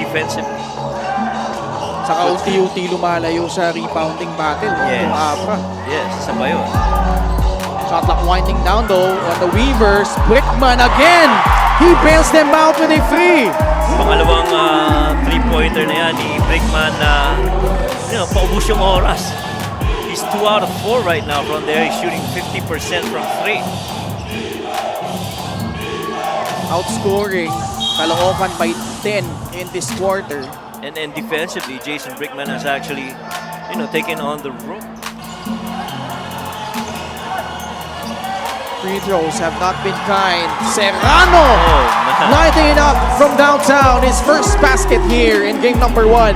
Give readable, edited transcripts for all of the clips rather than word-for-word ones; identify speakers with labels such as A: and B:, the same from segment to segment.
A: defensively.
B: Saka unti-unti lumalayo sa rebounding battle.
A: Yes.
B: Yung Abra.
A: Yes, isa ba yun?
B: Shot clock winding down though on the Weavers. Brickman again! He bails them out with a free!
A: Pangalawang three-pointer na yan ni Brickman na paubos yung oras. He's 2 out of 4 right now from there. He's shooting 50% from 3.
B: Outscoring Caloocan by 10 in this quarter.
A: And then defensively, Jason Brickman has actually, taken on the rope.
B: Free throws have not been kind. Serrano lighting it up from downtown. His first basket here in game number 1.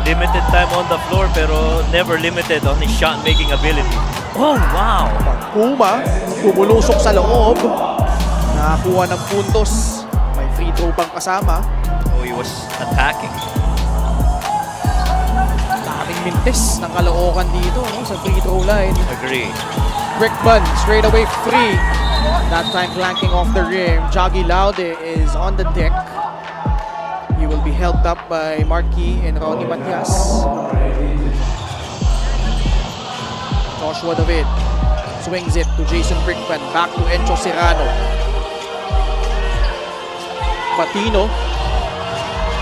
A: Limited time on the floor pero never limited on his shot-making ability. Oh, wow!
B: Kuma, pumulusok sa loob. Nakakuha ng puntos. May free throw pang kasama.
A: Oh, he was attacking.
B: Daming mintis ng Caloocan dito sa free throw line.
A: Agree.
B: Brickman straight away free. That time flanking off the rim. Joggy Laude is on the deck. He will be helped up by Marquis and Ronnie Matias. Joshua David swings it to Jason Brickman. Back to Encho Serrano. Batino.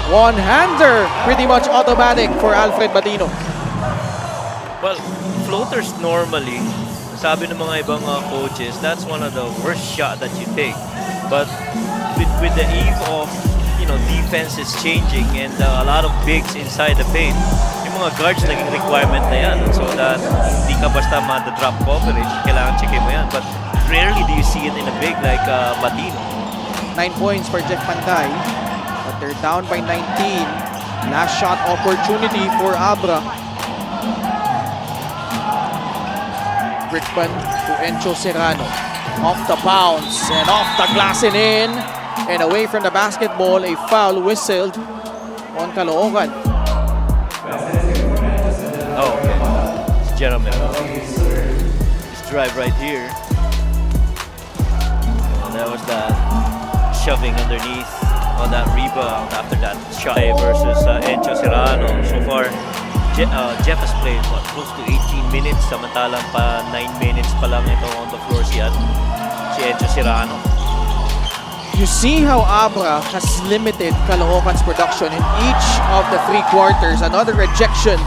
B: One-hander. Pretty much automatic for Alfred Batino.
A: Well, floaters normally, sabi ng mga ibang coaches, that's one of the worst shot that you take. But with the eve of defense is changing and a lot of bigs inside the paint, yung mga guards naging requirement na yan. So that hindi ka basta ma-drop coverage, kailangan checkin mo yan. But rarely do you see it in a big like Batino.
B: 9 points for Jeff Panday, but they're down by 19. Last shot opportunity for Abra. Brickman to Encho Serrano. Off the bounce and off the glass and in. And away from the basketball, a foul whistled on Caloocan.
A: Oh, okay. This gentleman. This drive right here. And that was that shoving underneath on that rebound after that shot versus Encho Serrano. So far, Jeff has played close to 18 minutes, samantalang pa 9 minutes pa lang ito on the floor si Encho Serrano.
B: You see how Abra has limited Caloocan's production in each of the 3 quarters. Another rejection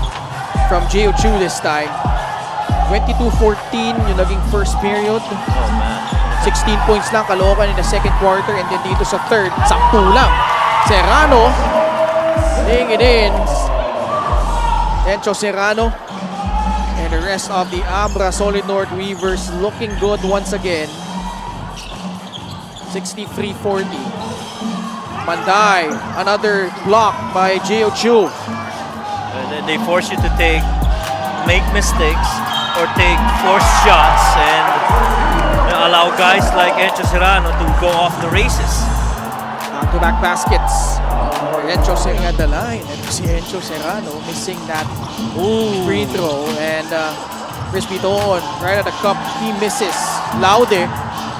B: from Geo Chiu this time. 22-14 yung naging first period.
A: Oh man.
B: 16 points lang Caloocan in the second quarter, and then dito sa third, sakto lang. Serrano, laying it in. Encho Serrano and the rest of the Abra Solid North Weavers looking good once again. 63-40. Panday, another block by Geo Chiu.
A: And then they force you to make mistakes or take forced shots and allow guys like Encho Serrano to go off the races.
B: Back-to-back baskets for Encho Serrano at the line. And si Encho Serrano missing that free throw. And Crispy Toon right at the cup, he misses. Laude,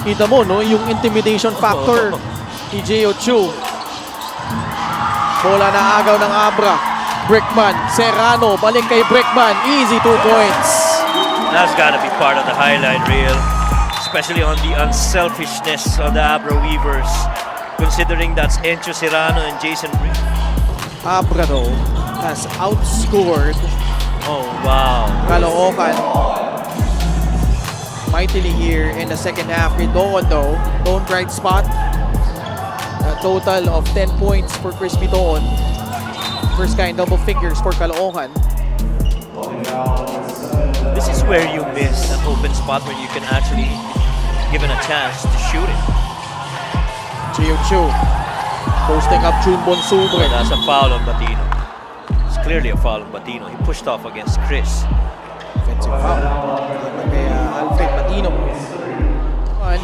B: kita mo no, yung intimidation factor ni Geo Chiu. Bola na agaw ng Abra. Brickman, Serrano, balik kay Brickman. Easy 2 points.
A: That's gotta be part of the highlight reel, especially on the unselfishness of the Abra Weavers, considering that's Encho Serrano and Jason Brickman.
B: Abra though has outscored Caloocan mightily here in the second half. Doon though, lone bright spot. A total of 10 points for Crispy Toon. First kind double figures for Caloocan.
A: This is where you miss an open spot where you can actually given a chance to shoot it.
B: Geo Chiu posting up Chun Bonsubre.
A: That's a foul on Batino. It's clearly a foul on Batino. He pushed off against Chris.
B: Offensive foul. Kay Alfred Batino.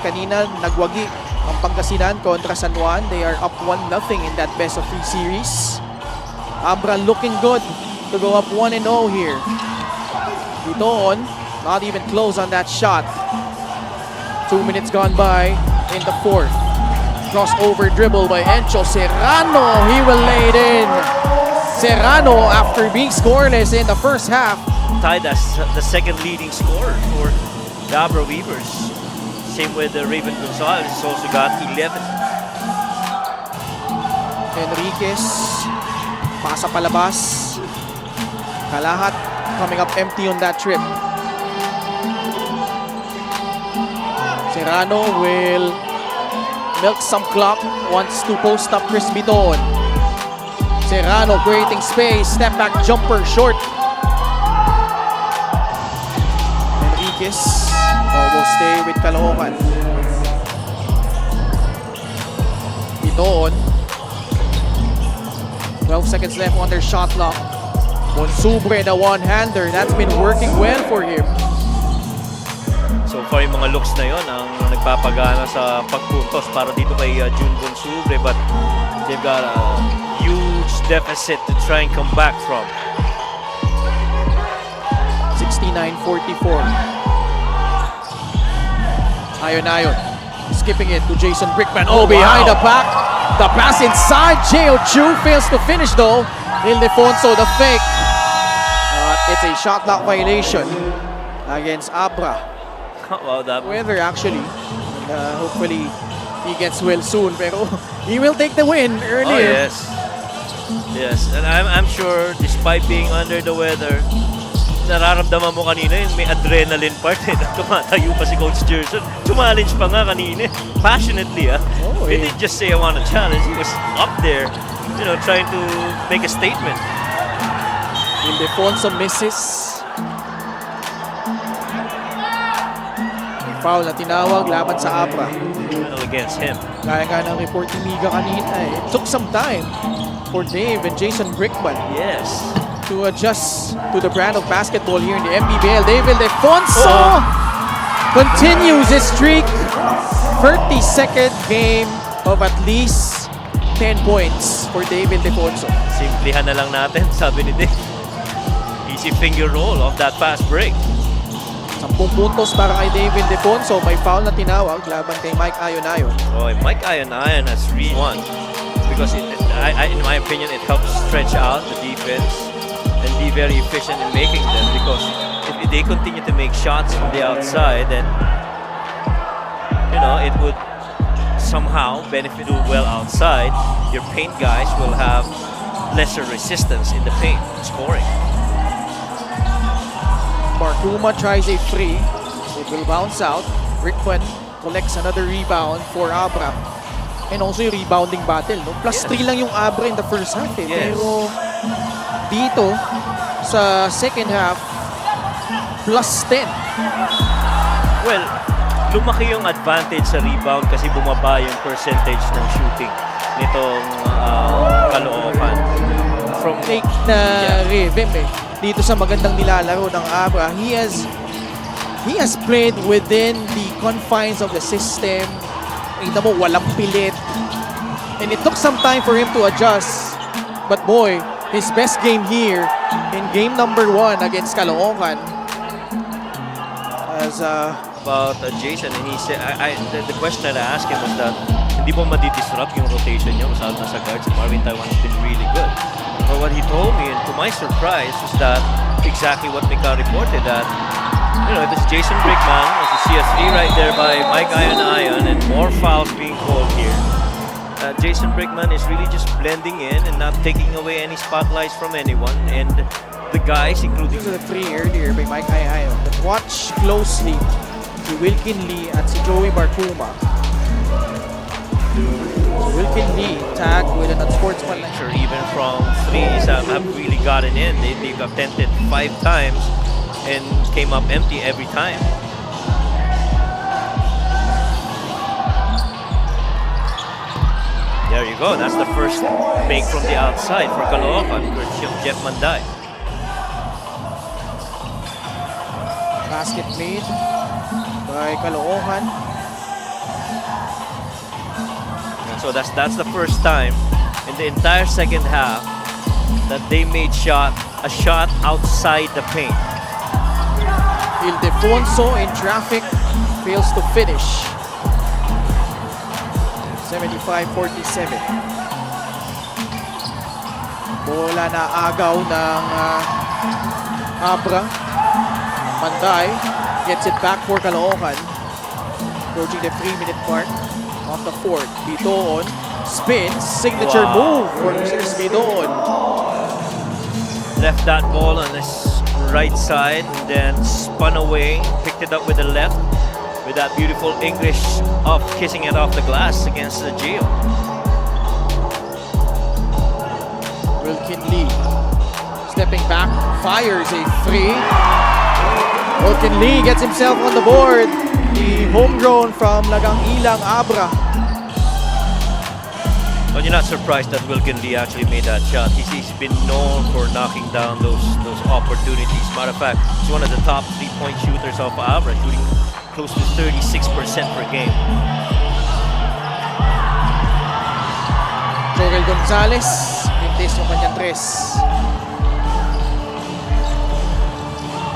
B: Kanina nagwagi ang Pangasinan kontra San Juan. They are up 1-0 in that best of 3 series. Abra looking good to go up 1-0 here. Dito not even close on that shot. 2 minutes gone by in the fourth. Crossover dribble by Encho Serrano. He will lay it in. Serrano, after being scoreless in the first half,
A: tied as the second leading scorer for the Abra Weavers. Same with Raven Gonzalez, he's also got 11.
B: Enriquez, pasa palabas. Kalahat coming up empty on that trip. Serrano will milk some clock, wants to post up Chris Biton. Serrano creating space, step back jumper short. Enriquez will stay with Caloocan. Biton. 12 seconds left on their shot clock. Monsubre, the one-hander, that's been working well for him.
A: So far yung mga looks na yon ang nagpapagana sa pagpuntos para dito kay June Bonsubre, but they've got a huge deficit to try and come back from.
B: 69-44. Ayon. Skipping it to Jason Brickman. Oh, behind the back. The pass inside. Geo Chiu fails to finish though. Ildefonso, the fake. It's a shot clock violation against Abra.
A: Wow, that
B: Weather actually. And, hopefully he gets well soon. Pero he will take the win earlier.
A: Yes, and I'm sure despite being under the weather, nararamdaman mo kanina yung may adrenaline part eh. Tumatayo pa si Coach Gerson. Challenge pa nga kanina. Passionately He didn't just say I want a challenge. He was up there, trying to make a statement.
B: Ildefonso misses. May foul na tinawag laban sa Abra.
A: Against him.
B: Kaya nga ng report ni Miga kanina it took some time for Dave and Jason Brickman
A: Yes.
B: to adjust to the brand of basketball here in the MPBL. Dave Ildefonso continues his streak. 32nd game of at least 10 points for Dave Ildefonso.
A: Simplihan na lang natin, sabi ni Dave. Easy finger roll of that fast break.
B: 10 puntos para kay Dave Ildefonso. May foul na tinawag laban kay Mike Ayon.
A: Mike Ayon has really won because in my opinion, it helps stretch out the defense and be very efficient in making them, because if they continue to make shots from the outside, then it would somehow benefit you well outside. Your paint guys will have lesser resistance in the paint scoring.
B: Barkuma tries a free. It will bounce out. Brickman collects another rebound for Abra. And also yung rebounding battle. Plus 3 lang yung Abra in the first half.
A: Yes.
B: Pero dito sa second half, plus 10.
A: Well, lumaki yung advantage sa rebound kasi bumaba yung percentage ng shooting nitong Caloocan. From
B: Take na rhythm dito sa magandang nilalaro ng Abra. He has played within the confines of the system. Kita mo, walang pilit. And it took some time for him to adjust. But boy, his best game here in game number 1 against Caloocan. As
A: about Jason, and he said, the question that I asked him was that hindi mo madidisrupt yung rotation niyo sa guards. Marvin Taiwan has been really good. But what he told me, and to my surprise, was that exactly what Mika reported, that it was Jason Brickman, as you see a 3 right there by Mike Ayon, and more fouls being called here. Jason Brickman is really just blending in and not taking away any spotlights from anyone, and the guys, including
B: the 3 earlier by Mike Ayon. But watch closely si Wilkin Lee at si Joey Barkuma. Wilkin Lee tagged with an unsportsmanlike.
A: Sure, even from 3s have really gotten in. They've attempted 5 times and came up empty every time. There you go. That's the first make from the outside for Caloocan for Jeff Manday.
B: Basket made by Caloocan.
A: So that's the first time in the entire second half that they made a shot outside the paint.
B: Ildefonso in traffic fails to finish. 75-47. Bola na agaw ng Abra. Panday gets it back for Caloocan. Approaching the 3-minute mark of the fourth. Bidoon spins. Signature move for Mr. Bidoon.
A: Left that ball on his right side, and then spun away, picked it up with the left, with that beautiful English of kissing it off the glass against the Geo.
B: Wilkin Lee stepping back, fires a free. Wilkin Lee gets himself on the board. The homegrown from Lagang Ilang, Abra.
A: But you're not surprised that Wilkin Lee actually made that shot. He's been known for knocking down those opportunities. Matter of fact, he's one of the top 3-point shooters of Abra, shooting close to 36% per game.
B: Joel Gonzalez, pintis yung kanyang tres.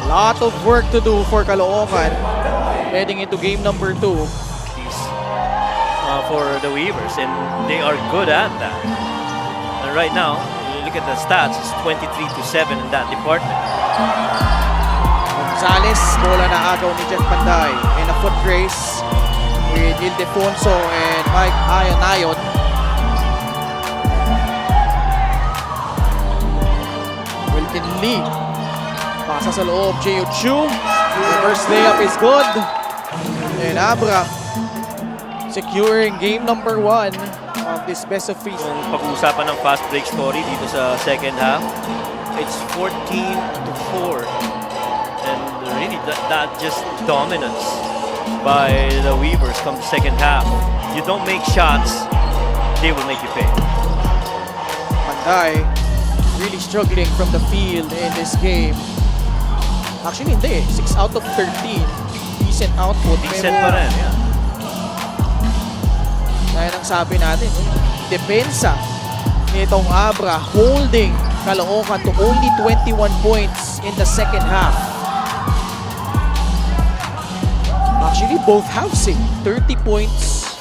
B: Lot of work to do for Caloocan heading into game number 2.
A: For the Weavers, and they are good at that. And right now, you look at the stats, it's 23-7 in that department.
B: Gonzalez, bola na agaw ni Jeff Panday. And a foot race with Ildefonso and Mike Ayanayon. Wilkin Lee. Pasa sa loob, Geo Chiu. The first layup is good. And Abra securing game number 1 of this best of 3.
A: Kung pag-uusapan ng fast break story dito sa second half, it's 14-4. And really, that just dominance by the Weavers come the second half. You don't make shots, they will make you pay.
B: Panday really struggling from the field in this game. Actually, hindi. 6 out of 13. Decent output.
A: Decent pa rin, yeah.
B: Gaya ng sabi natin, depensa nitong Abra holding Caloocan to only 21 points in the second half. Actually, both halves 30 points,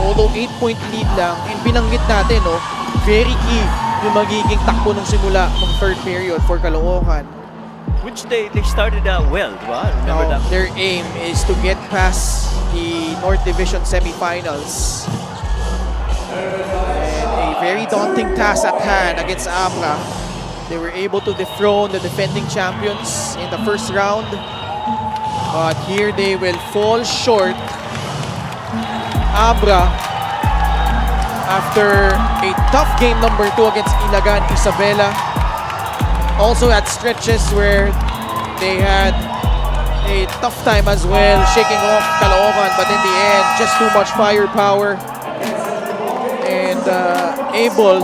B: although 8-point lead lang. And binanggit natin, very key yung magiging takbo ng simula ng third period for Caloocan.
A: Which they started out well, diba? Remember that?
B: Their aim is to get past the North Division semifinals. And a very daunting task at hand against Abra. They were able to dethrone the defending champions in the first round. But here they will fall short. Abra, after a tough game number 2 against Ilagan, Isabela, also had stretches where they had a tough time as well, shaking off Caloocan, but in the end, just too much firepower and able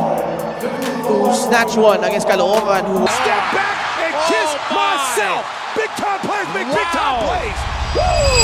B: to snatch one against Caloocan. Who
C: step back and kiss myself. Big time plays make big time plays. Woo!